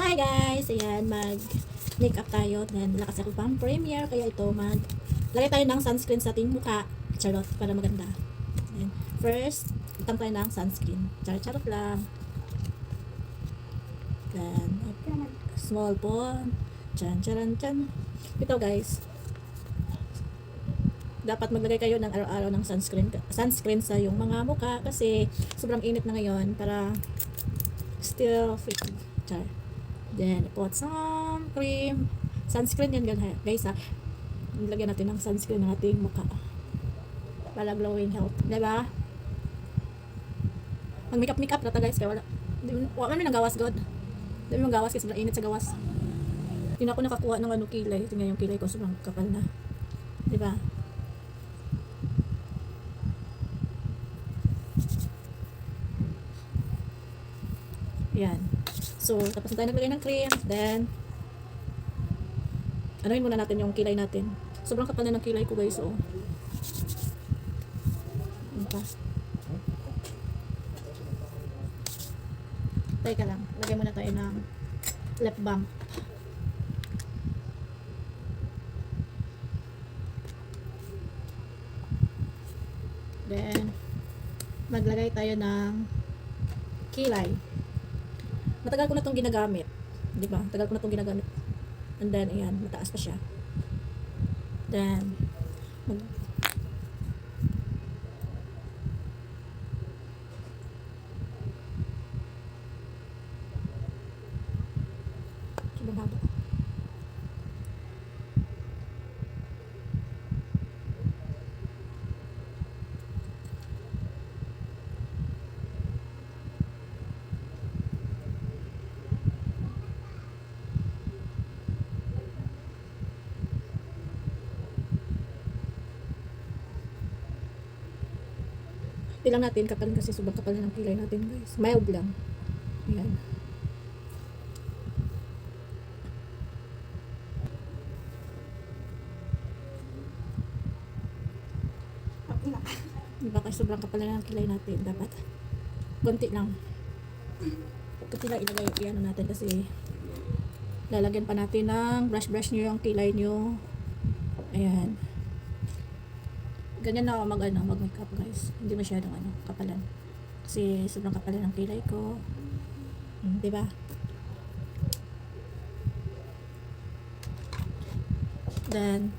Hi guys! Ayan, mag-makeup tayo. Then, lakas ako pang premiere. Kaya ito, lagay tayo ng sunscreen sa ating mukha. Charot, para maganda. Ayan. First, itang tayo ng sunscreen. Charot lang. Then, small po. Charan. Ito guys, dapat maglagay kayo ng araw-araw ng sunscreen sa yung mga mukha kasi sobrang init na ngayon para still fit. Char. Then, put some cream. Sunscreen yan guys ha. Nilagyan natin ng sunscreen ng ating mukha. Para glowing health. Diba? Pag makeup na ta guys. Kaya wala may nagawas god. Hindi mo gawas kasi sobrang init sa gawas. Hindi na ako nakakuha ng kilay. Tingnan yung kilay ko sobrang kapal na. Diba? Yan. So, tapos na tayo naglagay ng cream. Then, anuhin muna natin yung kilay natin. Sobrang kapal na ng kilay ko guys. So, teka lang. Lagay muna tayo ng lip balm. Then, maglagay tayo ng kilay. Matagal ko na itong ginagamit. Di ba? Matagal ko na itong ginagamit. And then, ayan, mataas pa siya. Then, sobrang haba. Tilang natin kapal kasi sobrang kapal na ng kilay natin guys. Mild lang. Ayan. Diba kasi sobrang kapal na ng kilay natin. Dapat konti lang. Konti lang ilagay yan natin kasi lalagyan pa natin ng brush nyo yung kilay nyo. Ayan. Ganyan na ako mag makeup guys. Hindi masyadong kapalan. Kasi sobrang kapalan ng kilay ko. Diba? Then,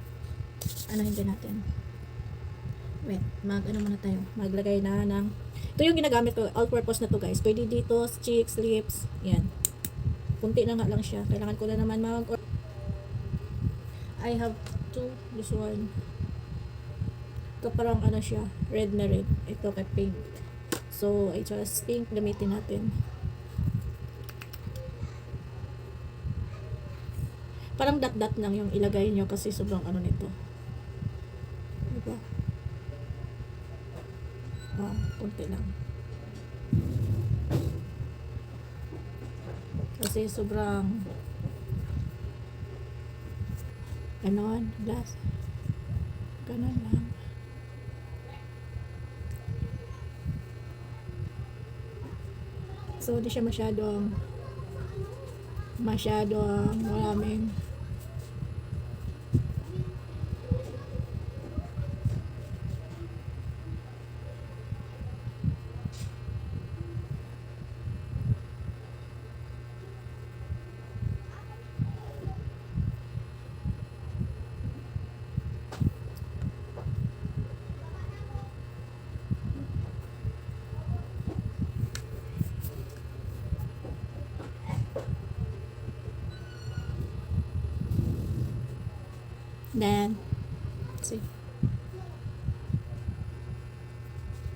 hindi natin. Wait, muna tayo. Maglagay na ng, ito yung ginagamit ko, all purpose na to guys. Pwede dito, cheeks, lips. Yan. Kunti na nga lang siya. Kailangan ko na naman I have two, this one. Ito parang siya, red na red. Ito kay pink. So, I just pink gamitin natin. Parang dot lang yung ilagay nyo kasi sobrang nito. Diba? Kunti lang. Kasi sobrang ganon lang. So, di siya masyadong maraming then see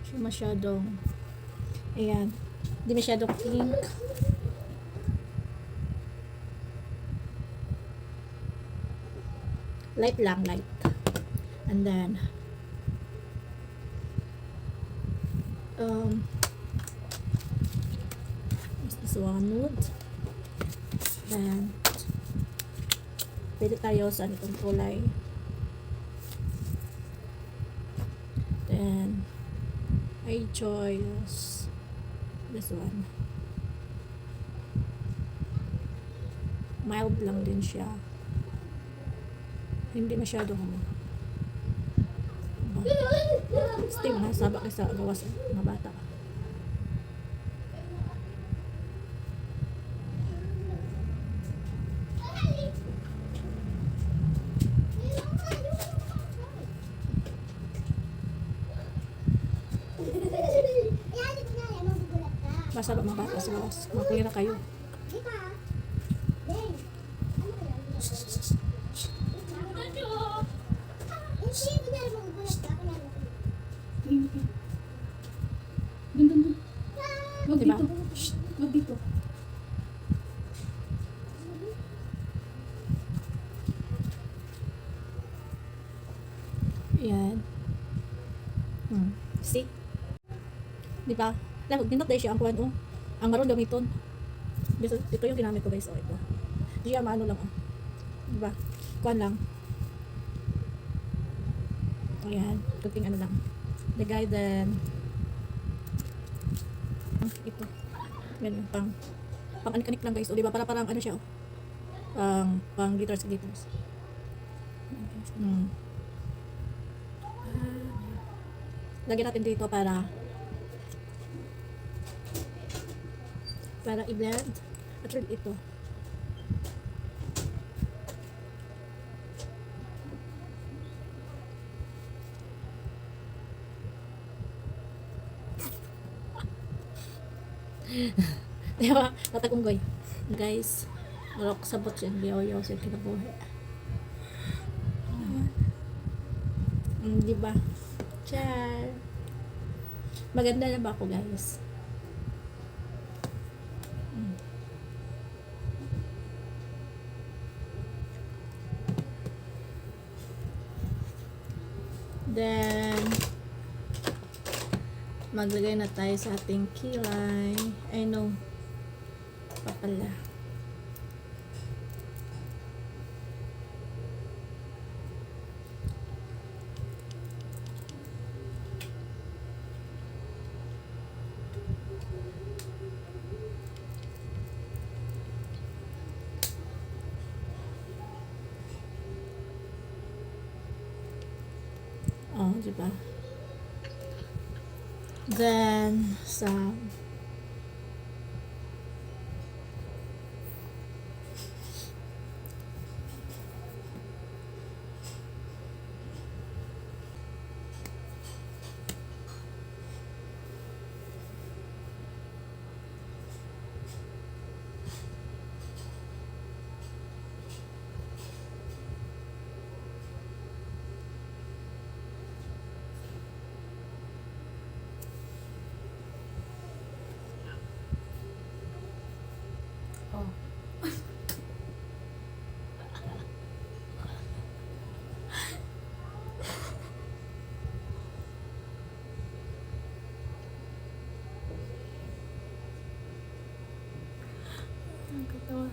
siya masyadong ayan, hindi masyadong pink. Light lang, light. And then this one nude. Then pwede tayo sa itong kulay. Then I choose this one. mild lang din siya. Hindi masyado still nasaba ka sa gawas ng bata. Basta ba mga bata sa gawas? Makulira kayo. Dun. Wag Diba? dito. Shh, wag dito. Yan. See? Di ba? Nindot dahil siya ang kuhan, oh. Ang maroon gamiton. Ito yung ginamit ko, guys. Oh, ito. Di siya maano lang, oh. Di ba? Kuhan lang. Ayan. Kunting ano lang. Lagay din. Ito. Ganyan. Pang anik-anik lang, guys. O, di ba? Parang ano siya, oh. Pang glitters. Lagyan natin dito para i-blend at rin ito. Diba? Tatagunggoy. Guys, marok sabot siya. Biyaw-yaw siya kinabuhi. Diba? Char. Maganda na ba ako, guys? Then, maglagay na tayo sa ating kilay. I know. Papala. Oh, diba? Then, Oh. Ang katawa.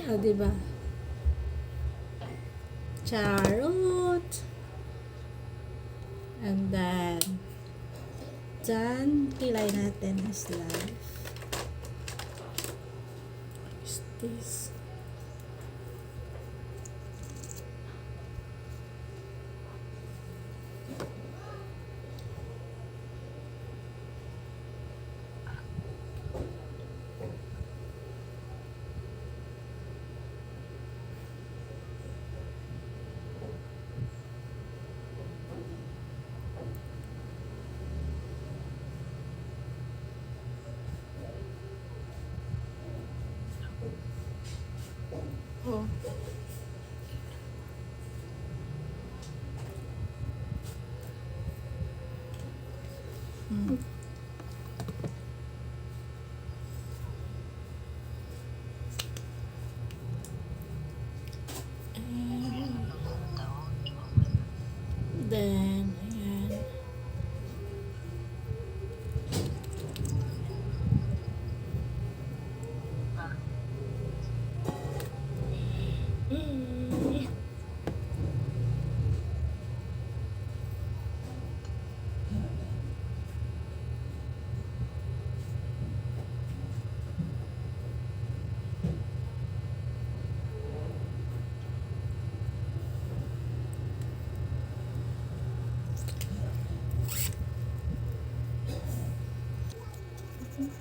oh, diba? Charot. And then, done. Kilay natin is life. Is this? Oh. Then, ayan.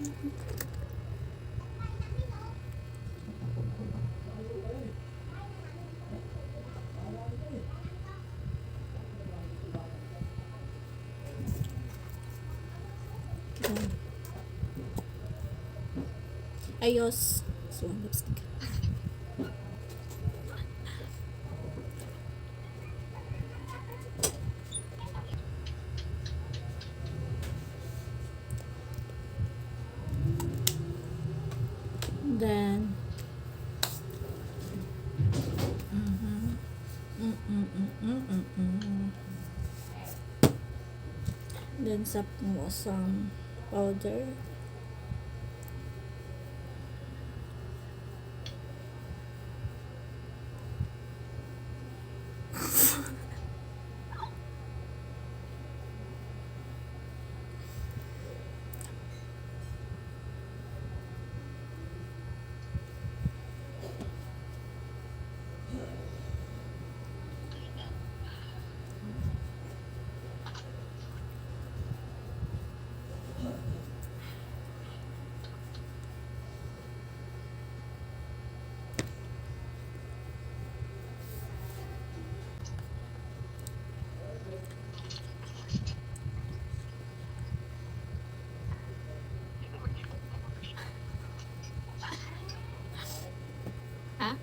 Ayan. Ayos. So, lipstick. Then, then sap mo some powder. Ha?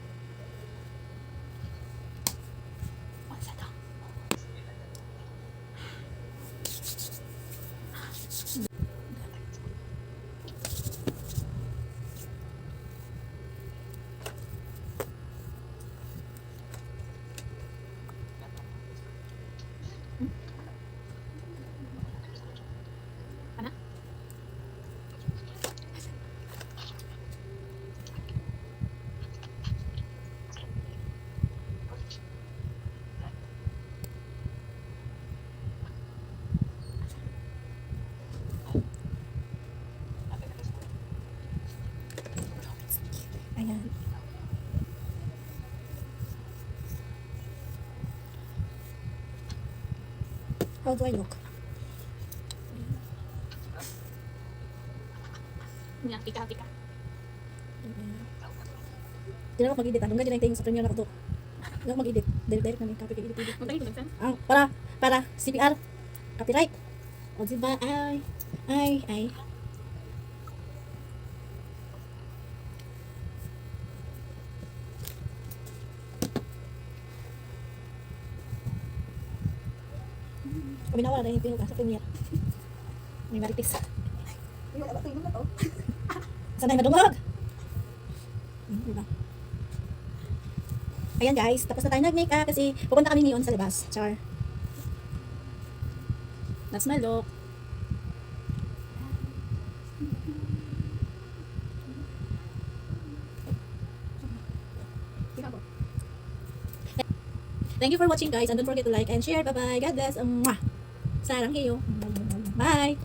Ano? Ayan. How do I look? Nga, tika. Di na ako mag-edit. Hanggang din yung sa Premiere na ko to. Hindi ako mag-edit. Direct na may copy kay edit. Magtayo ko lang, Ah, para CPR. Copyright. O diba? Ay. Kami nawala na yung pinuka sa Premiere. May maritis. Wala ba ito yung to? Sanay madumog. Diba? Ayan guys, tapos na tayo nag-makeup kasi pupunta kami ngayon sa labas. Char. That's my look. Tika po. Thank you for watching guys and don't forget to like and share. Bye bye. God bless. Mwah. Sarang kayo. Bye.